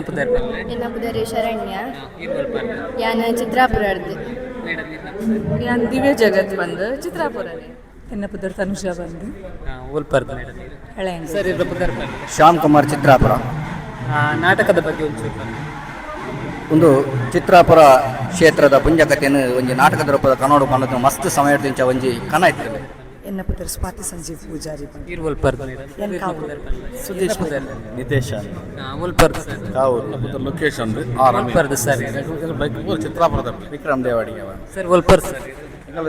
ಪುದರ್ ಶರಣ್ಯ ಯಾನ ಚಿತ್ರಾಪುರದ್ದು ಯಾನ್ ದಿವ್ಯ ಜಗತ್ ಬಂದು ಚಿತ್ರಾಪುರ ಪುದರ್ ತನುಷ ಬಂದು ಶ್ಯಾಮ್ ಕುಮಾರ್ ಚಿತ್ರಾಪುರ. ನಾಟಕದ ಬಗ್ಗೆ ಒಂದು ಚಿತ್ರಾಪುರ ಕ್ಷೇತ್ರದ ಪುಂಜಕತೆಯನ್ನು ಒಂಜಿ ನಾಟಕದ ರೂಪದ ಕನ್ನಡ ಪನ್ನದು ಮಸ್ತ್ ಸಮಯದಿಂಚ ಒಂಜಿ ಕನ ಇರ್ತದೆ. ಎನ್ನ ಪುದರ್ ಸ್ವಾತಿ ಸಂಜೀವ್ ಪೂಜಾರಿ ಸುದೇಶ್ ನಿತೇಶ ಲೊಕೇಶ್ ಚಿತ್ರಾಪುರದ ವಿಕ್ರಮ್ ದೇವಾಡಿ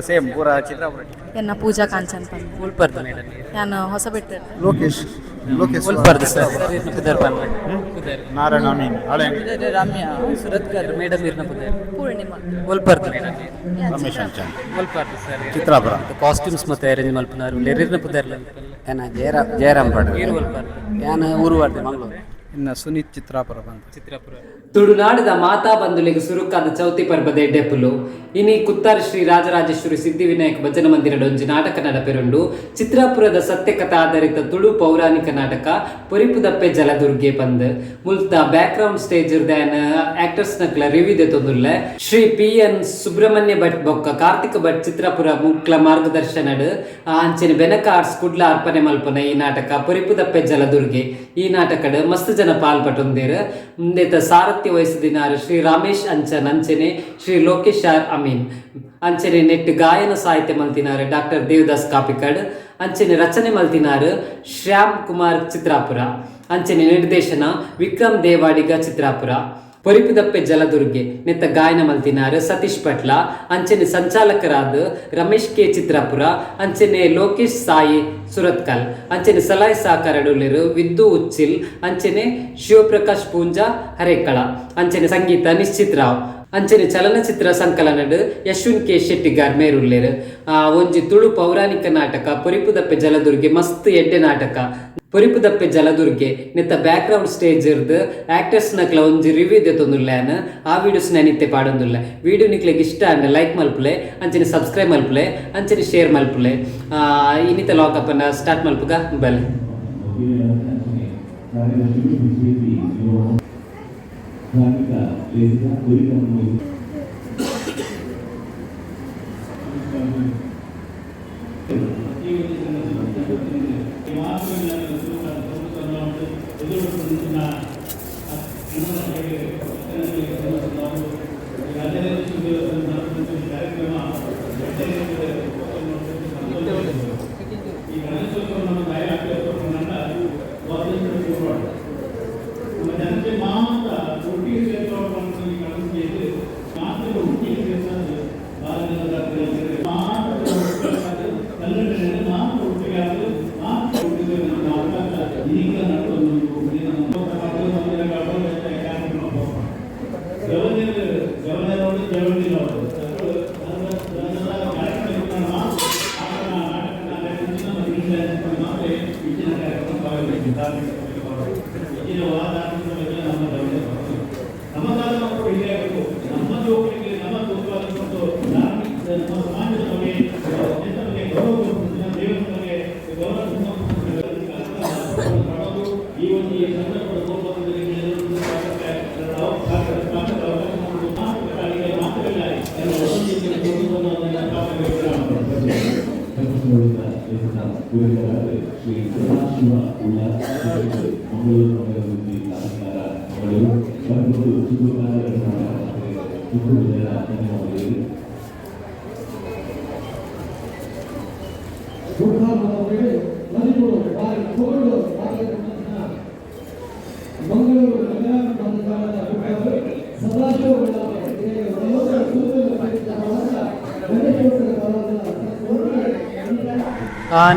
ಸೇಮ್ ಪೂರ ಚಿತ್ರಾಪುರ. ಎನ್ನ ಪೂಜಾ ಕಾಂಚನ್ ನಾನು ಹೊಸಬೆಟ್ಟ ಲೋಕೇಶ್ ನಾರಾಯಣ ಅಮೀನ್ ರಮ್ಯಾ ಸುರತ್ಕರ್ ಪೂರ್ಣಿಮಾ ರಮೇಶ್ ಅಂಚನ್ ಚಿತ್ರಾಪುರ ಕಾಸ್ಟ್ಯೂಮ್ಸ್ ಮತ್ತೆ ಅರೇಂಜ್ ಮಲ್ಪನಾರು ಜಯರಾಮ್ ಪಡ ಊರು ಮಂಗಳೂರು ಇನ್ನು ಸುನೀತ್ ಚಿತ್ರಾಪುರ ಬಂತು. ತುಳುನಾಡದ ಮಾತಾ ಬಂಧುಲಿಗೆ ಸುರುಕಾದ ಚೌತಿ ಪರ್ಬದ ಎಡ್ಡೆಪ್ಪುಲು ಇನಿ ಕುತ್ತಾರ ಶ್ರೀ ರಾಜರಾಜೇಶ್ವರಿ ಸಿದ್ಧಿವಿನಾಯಕ ಭಜನ ಮಂದಿರದ ಒಂಜಿ ನಾಟಕ ನಡಪೆರುಂಡು. ಚಿತ್ರಾಪುರದ ಸತ್ಯಕಥಾ ಆಧಾರಿತ ತುಳು ಪೌರಾಣಿಕ ನಾಟಕ ಪೊರಿಪುದಪ್ಪೆ ಜಲದುರ್ಗೆ ಬಂದ್ ಮುಲ್ತ ಬ್ಯಾಕ್ ಗ್ರೌಂಡ್ ಸ್ಟೇಜ್ ಇರ್ದಾನ ಆಕ್ಟರ್ಸ್ ನಕ್ಲ ರಿವ್ಯೂ ದೆತೊಂದುಲ್ಲೆ ಶ್ರೀ PN ಸುಬ್ರಹ್ಮಣ್ಯ ಭಟ್ ಬೊಕ್ಕ ಕಾರ್ತಿಕ ಭಟ್ ಚಿತ್ರಾಪುರ ಮುಕ್ಲ ಮಾರ್ಗದರ್ಶನಡ್ ಅಂಚೆನ ಬೆನಕ ಆರ್ಟ್ಸ್ ಕುಡ್ಲ ಅರ್ಪಣೆ ಮಲ್ಪನ ಈ ನಾಟಕ ಪೊರಿಪುದಪ್ಪೆ ಜಲದುರ್ಗೆ. ಈ ನಾಟಕಡ್ ಮಸ್ತ್ ಜನ ಪಾಲ್ಪಟ್ಟೊಂದೇರ್ ಮುಂದೆತ ಸಾರಥ್ಯ ವಹಿಸಿದಿನಾರು ಶ್ರೀ ರಮೇಶ್ ಅಂಚನ್ ಅಂಚೆನೆ ಶ್ರೀ ಲೋಕೇಶ್ ಆರ್ ಅಮೀನ್ ಅಂಚೆನೆ ನೆಟ್ ಗಾಯನ ಸಾಹಿತ್ಯ ಮಲ್ತಿನಾರು ಡಾಕ್ಟರ್ ದೇವದಾಸ್ ಕಾಪಿಕಡ್ ಅಂಚೆನೆ ರಚನೆ ಮಲ್ತಿನಾರು ಶ್ಯಾಮ್ ಕುಮಾರ್ ಚಿತ್ರಾಪುರ ಅಂಚೆನೆ ನಿರ್ದೇಶನ ವಿಕ್ರಮ್ ದೇವಾಡಿಗ ಚಿತ್ರಾಪುರ. ಪೊರಿಪುದಪ್ಪೆ ಜಲದುರ್ಗೆ ನೆತ್ತ ಗಾಯನ ಮಲ್ತಿನಾರು ಸತೀಶ್ ಪಟ್ಲ ಅಂಚೆನೆ ಸಂಚಾಲಕರಾದ ರಮೇಶ್ ಕೆ ಚಿತ್ರಾಪುರ ಅಂಚೆನೆ ಲೋಕೇಶ್ ಸಾಯಿ ಸುರತ್ಕಲ್ ಅಂಚೆನೆ ಸಲಹೆ ಸಹಕಾರಡುಲ್ಲಿರು ವಿದ್ದು ಉಚ್ಚಿಲ್ ಅಂಚೆನೆ ಶಿವಪ್ರಕಾಶ್ ಪೂಂಜಾ ಹರೇಕಳ ಅಂಚೆನೆ ಸಂಗೀತ ನಿಶ್ಚಿತ್ ರಾವ್ ಅಂಚೆನೆ ಚಲನಚಿತ್ರ ಸಂಕಲನಡ್ ಯಶ್ವಿನ್ ಕೆ ಶೆಟ್ಟಿಗಾರ್ ಮೇರುಲ್ಲೇರು. ಒಂಜಿ ತುಳು ಪೌರಾಣಿಕ ನಾಟಕ ಪೊರಿಪುದಪ್ಪೆ ಜಲದುರ್ಗೆ ಮಸ್ತ್ ಎಡ್ಡೆ ನಾಟಕ ಪೊರಿಪುದಪ್ಪೆ ಜಲದುರ್ಗೆ ನೆತ್ತ ಬ್ಯಾಕ್ ಗ್ರೌಂಡ್ ಸ್ಟೇಜ್ ಇರ್ದು ಆಕ್ಟರ್ಸ್ ನಕ್ಲ ಒಂಜಿ ರಿವ್ಯೂ ದೆತೊಂದುಲ್ಲೆನ ಆ ವಿಡಿಯೋಸ್ ನಿತ್ಯ ಪಾಡೊಂದುಲ್ಲೆ. ವಿಡಿಯೋ ನಿಕ್ಲೆಗ್ ಇಷ್ಟ ಅಂದ್ರೆ ಲೈಕ್ ಮಲ್ಪುಲೆ ಅಂಚನೆ ಸಬ್ಸ್ಕ್ರೈಬ್ ಮಲ್ಪುಲೆ ಅಂಚನೆ ಶೇರ್ ಮಲ್ಪುಲೆ. ಇನ್ನಿತ ಲಾಕಪ್ಪನ್ನ ಸ್ಟಾರ್ಟ್ ಮಲ್ಪುಗ ಬಲೆ.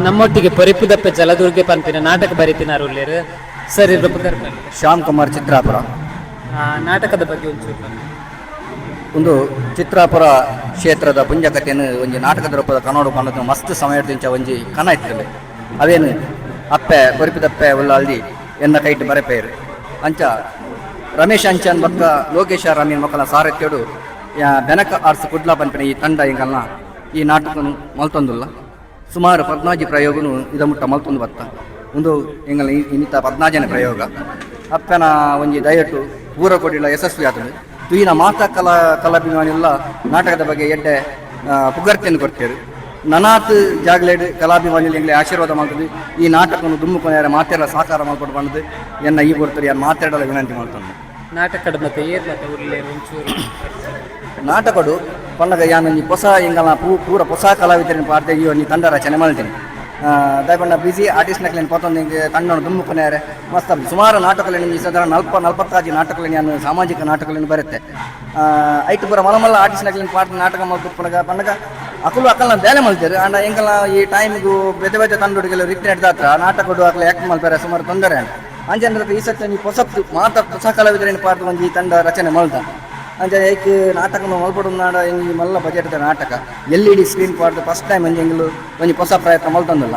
ನಮ್ಮೊಟ್ಟಿಗೆ ಪೊರಿಪುದಪ್ಪೆ ಜಲದುರ್ಗೆ ಪಂಪಿನ ನಾಟಕ ಬರೀತಿನಾರು ಸರ್ ಶ್ಯಾಮ್ ಕುಮಾರ್ ಚಿತ್ರಾಪುರ. ನಾಟಕದ ಬಗ್ಗೆ ಒಂದು ಚಿತ್ರಾಪುರ ಕ್ಷೇತ್ರದ ಪುಂಜಕತೆಯನ್ನು ಒಂಜಿ ನಾಟಕದ ರೂಪದ ಕನ್ನಡ ಪನ್ನದು ಮಸ್ತ್ ಸಮಯದಿಂಚ ಒಂಜಿ ಕನ ಇರ್ತದೆ. ಅವೇನು ಅಪ್ಪೆ ಪೊರಿಪುದಪ್ಪೆ ಉಳ್ಳಾಲ್ದಿ ಎನ್ನ ಕೈಟ್ ಬರೆಪೇರು ಅಂಚ ರಮೇಶ್ ಅಂಚನ್ ಬಕ್ಕ ಲೋಕೇಶ್ ಅಮೀನ್ ಮಕ್ಕಳ ಸಾರಥ್ಯಡು ಬೆನಕ ಆರ್ಸ್ ಕುಡ್ಲ ಪಂಪಿನ ಈ ತಂಡ ಹಿಂಗಲ್ಲ ಈ ನಾಟಕ ಮಲ್ತೊಂದುಲ್ಲ ಸುಮಾರು 14 ಪ್ರಯೋಗನು ಇದ ಮುಟ್ಟ ಮಲ್ತೊಂದು ಬತ್ತ ಒಂದು ಎಂಗಲ ಇನ್ನಿತ 14ನೇ ಪ್ರಯೋಗ ಅಪ್ಪನ ಒಂಜಿ ದಯಟು ಪೂರ ಕೊಡಿಲ ಯಶಸ್ವಿ ಆತನು ತುಯಿನ ಮಾತಾ ಕಲಾಭಿಮಾನಿಲ್ಲ ನಾಟಕದ ಬಗ್ಗೆ ಎಡ್ಡೆ ಪುಗರ್ತಿಯನ್ನು ಕೊಡ್ತೇವೆ ನನಾತ್ ಜಾಗ್ಲೇಡ್ ಕಲಾಭಿಮಾನಿಗಳು ಎಂಗ್ಲೆ ಆಶೀರ್ವಾದ ಮಾಡ್ತದೆ ಈ ನಾಟಕವನ್ನು ದುಮ್ಮುಕೊನೆಯರ ಮಾತೆಲ್ಲ ಸಾಕಾರ ಮಾಡ್ಕೊಂಡು ಬಂದು ಎನ್ನ ಈ ಬರ್ತಾರೆ ಯಾರು ಮಾತಾಡಲು ವಿನಂತಿ ಮಾಡ್ತಾನೆ ನಾಟಕದ ಮತ್ತೆ ಏರ್ ಮತ್ತೆ ಉರ್ಲೆ ಒಂಚೂರು ನಾಟಕಡು ಪಂಡಗ ಯಾನು ಈ ಹೊಸ ಎಂಗಲ ಪೂರ ಹೊಸ ಕಲಾವಿದರಿನ ಪಾಡ್ದೆ ಈ ಒಂದು ತಂಡ ರಚನೆ ಮಾಡ್ತೀನಿ ದಯಪಂಡ ಬಿಸಿ ಆರ್ಟಿಸ್ಟ್ನಕ್ಕೆ ಪತ್ತೊಂದು ತಂಡ ದುಮ್ಮುಕೊನೆಯರೆ ಮಸ್ತ್ ಸುಮಾರು ನಾಟಕಗಳನ್ನು ಈ ಸಾಧಾರಣ 40-45 ನಾಟಕಗಳನ್ನು ನಾನು ಸಾಮಾಜಿಕ ನಾಟಕಗಳನ್ನು ಬರುತ್ತೆ ಐಟು ಪೂರ ಮಲಮಲ್ಲ ಆರ್ಟಿಸ್ಟ್ನಕ್ಕೆ ಪಾಡ್ದ ನಾಟಕ ಮಾಡ್ಕೊಂಡು ಪಂಡಗ ಅಕ್ಕಲ್ನ ಬೇಲೆ ಮಾಡ್ತಾರೆ ಅಂಡ ಎಂಕಲ್ಲ ಈ ಟೈಮಿಗೂ ಬೇತೆ ಬೇತೆ ತಂಡೊಡಿಗೆಲ್ಲ ರೀತಿ ನಡೆದಾತ್ರ ನಾಟಕಡು ಅಕ್ಕಲ ಯಾಕೆ ಮಾಡ್ತಾರೆ ಸುಮಾರು ತೊಂದರೆ ಅಂಜನ ಈ ಸತ್ಯ ನೀವು ಹೊಸ ಕಲಾವಿದರೇನು ಪಾಡ್ದು ಒಂದು ಈ ತಂಡ ರಚನೆ ಮಾಡ್ದ ಅಂಜ ಏಕೆ ನಾಟಕ ಮಲ್ಪಡು ನಾಡ ಈ ಮಲ್ಲ ಬಜೆಟ್ದ ನಾಟಕ LED ಸ್ಕ್ರೀನ್ ಪಾಡ್ದು ಫಸ್ಟ್ ಟೈಮ್ ಎಂಗೆಂಗಳು ಒಂದು ಹೊಸ ಪ್ರಯತ್ನ ಮಲ್ತಂದಲ್ಲ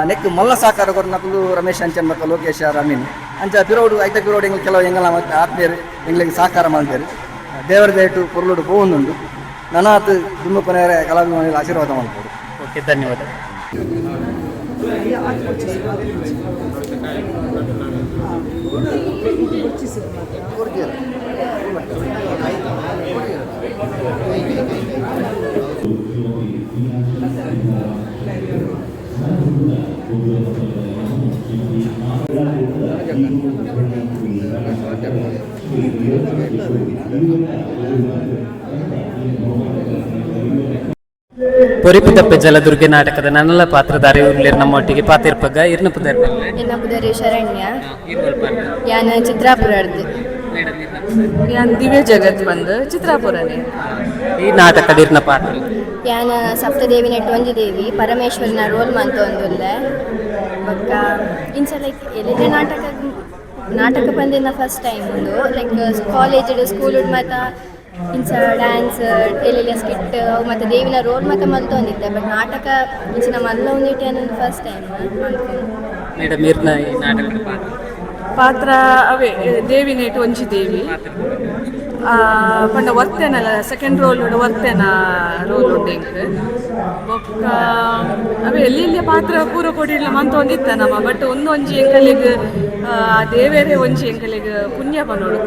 ನೆಕ್ ಮಲ್ಲ ಸಾಕಾರ ಕೊಟ್ಟು ನಕಲು ರಮೇಶ್ ಅಂಚನ್ ಮತ್ತು ಲೋಕೇಶ್ ರಮೀನ್ ಅಂಚ ಪಿರೋಡು ಐತ ಪಿರೋಡು ಎಂಗೆ ಕೆಲವು ಎಂಗಲ ಮತ್ತೆ ಆತ್ಮೀಯರು ಎಂಗಳಿಗೆ ಸಾಕಾರ ಮಾಡ್ತಾರೆ ದೇವರ ದಯಟು ಪೊರ್ಲುಡು ಹೋಗುಂದುಂಡು ನನಾತ್ ದುಮ್ಮುಕೊನೆಯರ ಕಲಾಭಿಮಾನಿಗಳ ಆಶೀರ್ವಾದ ಮಾಡ್ಬೋದು. ಓಕೆ, ಧನ್ಯವಾದ. ಪೊರಿಪಿದಪ್ಪೆ ಜಲದುರ್ಗೆ ನಾಟಕದ ನನ್ನಲ ಪಾತ್ರಧಾರಿ ಉರ್ಲೇರ್ ನಮ್ಮೊಟ್ಟಿಗೆ ಪಾತಿರ್ಪಗ ಇರ್ನ ಪುದರ್ ಎನ್ನ ಪುದರಿ ಶರಣ್ಯ ಯಾನ ಚಿತ್ರಾಪುರದ್ದು ಯಾನ್ ದಿವ್ಯ ಜಗತ್ ಬಂದು ಚಿತ್ರಾಪುರನೇ. ಈ ನಾಟಕದ ಇರ್ನ ಪಾತ್ರ ಯಾನ ಸಪ್ತದೇವಿ ನೆಟ್ಟೊಂಜಿ ದೇವಿ ಪರಮೇಶ್ವರನ ರೋಲ್ ಮಂತೊಂದುಲ್ಲ ಬೊಕ್ಕ ಇಂಚ ಲೈಕ್ ಎಲ್ಲೆಲ್ಲ ನಾಟಕ ಬಂದಿನ ಫಸ್ಟ್ ಟೈಮ್ ಒಂದು ಲೈಕ್ ಕಾಲೇಜ್ ಸ್ಕೂಲ್ ಮತ್ತು ಇಂಚ ಡ್ಯಾನ್ಸ್ ಎಲ್ಲೆಲ್ಲ ಸ್ಕಿಟ್ ಮತ್ತು ದೇವಿನ ರೋಲ್ ಮತ್ತು ಮಲ್ತೊಂದಿದ್ದೆ ಬಟ್ ನಾಟಕ ಇಂಚಿನ ಮಲ್ಲ ಒಂದಿಟ್ಟು ಅನ್ನೋದು ಫಸ್ಟ್ ಟೈಮ್ ಮೇಡಮ್ ಇರ್ನ ಈ ನಾಟಕದ ಪಾತ್ರ ಅವೇ ದೇವಿ ನೇಟ್ ಒಂಜಿ ದೇವಿ ಪಂಡ ವರ್ತೇನಲ್ಲ ಸೆಕೆಂಡ್ ರೋಲ್ ವರ್ತೇನ ರೋಲ್ ಉಂಡು ಎಂಕ್ ಬೊಕ್ಕ ಅವೇ ಎಲ್ಲಿ ಪಾತ್ರ ಪೂರ ಕೊಡಿಲ್ಲ ಮಂತ ಒಂದಿತ್ತ ನಮ್ಮ ಬಟ್ ಒಂಜಿ ಎಂಕಲಿಗೆ ದೇವೇರೆ ಒಂಜಿ ಎಂಕಲಿಗೆ ಪುಣ್ಯ ಪನೋಡು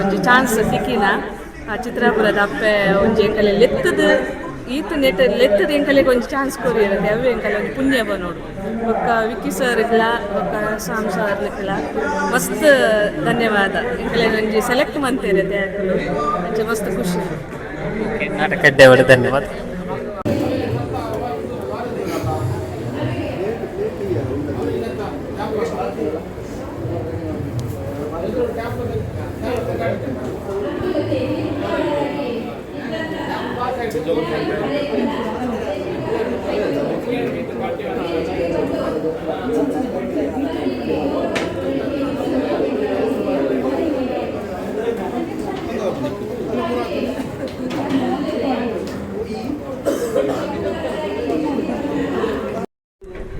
ಒಂಜಿ ಚಾನ್ಸ್ ಸಿಕ್ಕಿನ ಚಿತ್ರಾಪುರದ ಅಪ್ಪೆ ಒಂಜಿ ಎಂಕಲೆ ಲೆತ್ತದ ಈತ ನೆಟ್ ಲೆತ್ತದ ಎಂಕಲಿಗೆ ಒಂಜಿ ಚಾನ್ಸ್ ಕೊರಿಯಿರುತ್ತೆ ಅವೇ ಎಂಕಲೆ ಒಂದು ಪುಣ್ಯ ಬನೋಡು ಬೊಕ್ಕ ವಿಕ್ಕಿ ಸರ್ ಇರ್ಲ ಬೊಕ್ಕ ಸಾಮ್ ಸರ್ ಇರ್ಲ ಮಸ್ತ್ ಧನ್ಯವಾದ ಎಂಕಲೆ ಒಂಜಿ ಸೆಲೆಕ್ಟ್ ಮಂತಿರುತ್ತೆ ಅಂಚೆ ಮಸ್ತ್ ಖುಷಿ. ನಾಟಕ ಧನ್ಯವಾದ.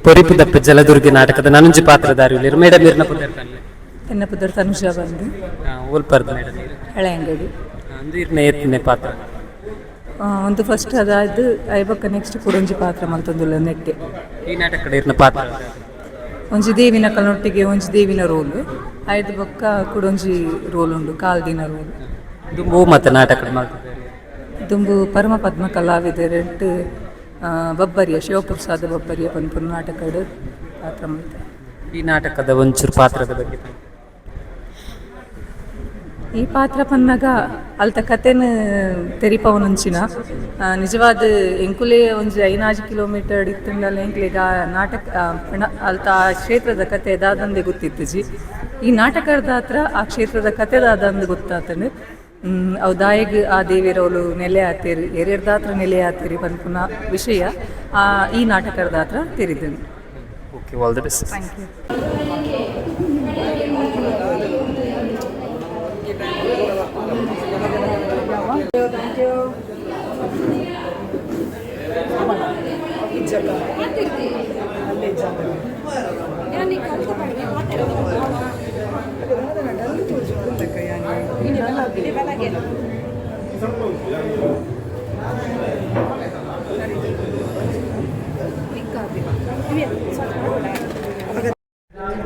ಪೊರಿಪಿದಪ್ಪೆ ಜಲದುರ್ಗೆ ನಾಟಕದ ನನಂಜಿ ಪಾತ್ರಧಾರಿ ಮೇಡಮ್ ಇರ್ನ ಪುದರ್ ಎನ್ನ ಪುದರ್ ತನುಷಾ ಬಂದು ಓಲ್ಪರ್ದು ಮೇಡಮ್ ಹಳೆ ಅಂಗಡಿ ಅಂದು ಇರ್ನ ಏತ್ನೆ ಪಾತ್ರ ಒಂದು ಫಸ್ಟ್ ಅದಾಯ್ತು ಐಬಕ್ಕ ನೆಕ್ಸ್ಟ್ ಕೊಡೊಂಜಿ ಪಾತ್ರ ಮಲ್ತೊಂದುಲ್ಲ ನೆಟ್ಟೆ. ಈ ನಾಟಕದ ಇರ್ನ ಪಾತ್ರ ಒಂಜಿ ದೇವಿನ ಕಲ್ನೊಟ್ಟಿಗೆ ಒಂಜಿ ದೇವಿನ ರೋಲು ಐದು ಬೊಕ್ಕ ಕೊಡೊಂಜಿ ರೋಲ್ ಉಂಡು ಕಾಲ್ದಿನ ರೋಲ್ ದುಂಬು ಮತ್ತು ನಾಟಕ ದುಂಬು ಪರಮ ಪದ್ಮ ಕಲಾವಿದರೆಂಟು ಬಬ್ಬರಿಯ ಶಿವಪ್ರಸಾದ ಬಬ್ಬರಿಯ ಪನ್ಪುರ ನಾಟಕದ ಪಾತ್ರ ಮಾಡ್ತಾರೆ. ಈ ನಾಟಕದ ಒಂಚೂರು ಪಾತ್ರದ ಬಗ್ಗೆ ಈ ಪಾತ್ರ ಪನ್ನಗ ಅಲ್ತ ಕತೆನ ತೆರಿಪವನುಂಚಿನ ನಿಜವಾದ ಎಂಕುಲೆ ಒಂಜಿ 5 ಕಿಲೋಮೀಟರ್ ಇತ್ತಂಡಲ್ಲ ಎಂಕ್ಲೆಗ ನಾಟಕ ಅಲ್ತ ಆ ಕ್ಷೇತ್ರದ ಕತೆ ದಾದಂದೆ ಗೊತ್ತಿತ್ತಜಿ ಈ ನಾಟಕದ ಹತ್ರ ಆ ಕ್ಷೇತ್ರದ ಕತೆ ದಾದಂದು ಗೊತ್ತಾತಂಡು ಅವು ದಾಯಿಗೆ ಆ ದೇವಿರವಳು ನೆಲೆ ಆತೇರಿ ಎರೆರ್ದಾತ್ರ ನೆಲೆ ಆತೇರಿ ಪನ್ಪುನ ವಿಷಯ ಈ ನಾಟಕದ ಹತ್ರ ತೆರಿದನು. Okay, all the best. Thank you.